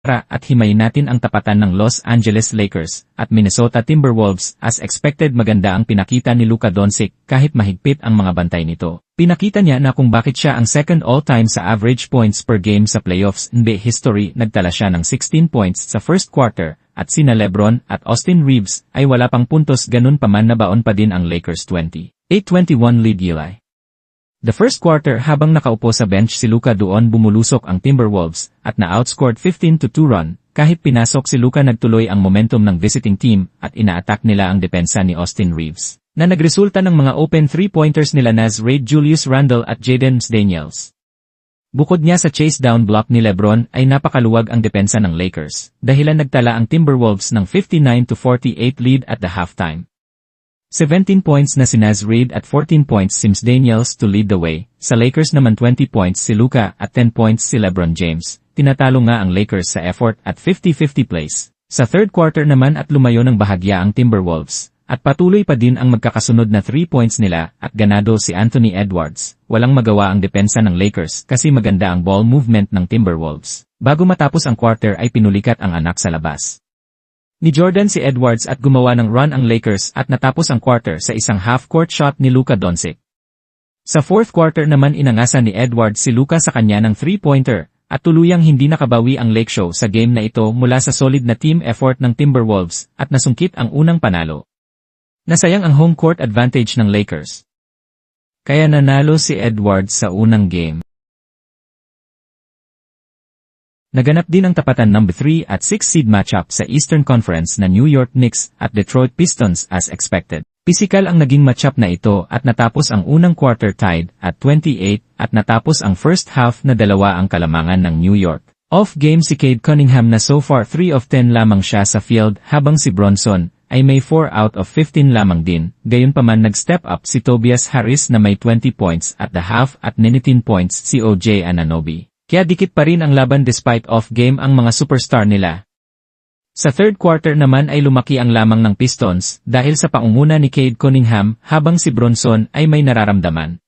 at himayin natin ang tapatan ng Los Angeles Lakers at Minnesota Timberwolves. As expected, maganda ang pinakita ni Luka Doncic kahit mahigpit ang mga bantay nito. Pinakita niya na kung bakit siya ang second all-time sa average points per game sa playoffs NBA history. Nagtala siya ng 16 points sa first quarter at sina LeBron at Austin Reeves ay wala pang puntos, ganun pa man nabaon pa din ang Lakers 28-21 lead. The first quarter, habang nakaupo sa bench si Luka, doon bumulusok ang Timberwolves at na-outscored 15-2 run. Kahit pinasok si Luka, nagtuloy ang momentum ng visiting team at ina-attack nila ang depensa ni Austin Reeves, na nagresulta ng mga open three-pointers nila Naz Reid, Julius Randle at Jaden Daniels. Bukod niya sa chase down block ni LeBron ay napakaluwag ang depensa ng Lakers, dahilan nagtala ang Timberwolves ng 59-48 lead at the halftime. 17 points na si Naz Reid at 14 points si Daniels to lead the way. Sa Lakers naman 20 points si Luka at 10 points si LeBron James. Tinatalo nga ang Lakers sa effort at 50-50 plays. Sa third quarter naman at lumayo ng bahagya ang Timberwolves. At patuloy pa din ang magkakasunod na 3 points nila at ganado si Anthony Edwards. Walang magawa ang depensa ng Lakers kasi maganda ang ball movement ng Timberwolves. Bago matapos ang quarter ay pinulikat ang anak sa labas ni Jordan si Edwards at gumawa ng run ang Lakers at natapos ang quarter sa isang half-court shot ni Luka Doncic. Sa fourth quarter naman inangasan ni Edwards si Luka sa kanya ng 3-pointer at tuluyang hindi nakabawi ang Lake Show sa game na ito mula sa solid na team effort ng Timberwolves at nasungkit ang unang panalo. Nasayang ang home court advantage ng Lakers, kaya nanalo si Edwards sa unang game. Naganap din ang tapatan number 3 at 6 seed matchup sa Eastern Conference na New York Knicks at Detroit Pistons as expected. Pisikal ang naging matchup na ito at natapos ang unang quarter tied at 28 at natapos ang first half na 2 ang kalamangan ng New York. Off-game si Cade Cunningham na so far 3 of 10 lamang siya sa field habang si Bronson ay may 4 out of 15 lamang din. Gayunpaman nag-step up si Tobias Harris na may 20 points at the half at 19 points si OJ Anunoby. Kaya dikit pa rin ang laban despite off-game ang mga superstar nila. Sa third quarter naman ay lumaki ang lamang ng Pistons dahil sa pangunguna ni Cade Cunningham habang si Bronson ay may nararamdaman.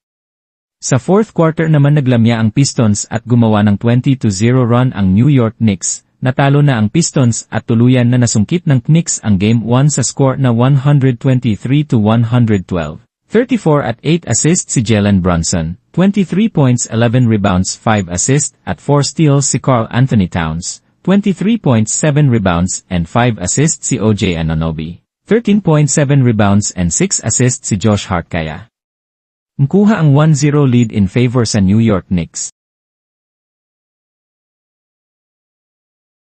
Sa fourth quarter naman naglamya ang Pistons at gumawa ng 20-0 run ang New York Knicks. Natalo na ang Pistons at tuluyan na nasungkit ng Knicks ang Game 1 sa score na 123-112. 34 at 8 assists si Jalen Brunson, 23 points, 11 rebounds, 5 assists at 4 steals si Karl Anthony Towns, 23 points, 7 rebounds and 5 assists si OJ Anunoby, 13.7 rebounds and 6 assists si Josh Hart. Kaya mkuha ang 1-0 lead in favor sa New York Knicks.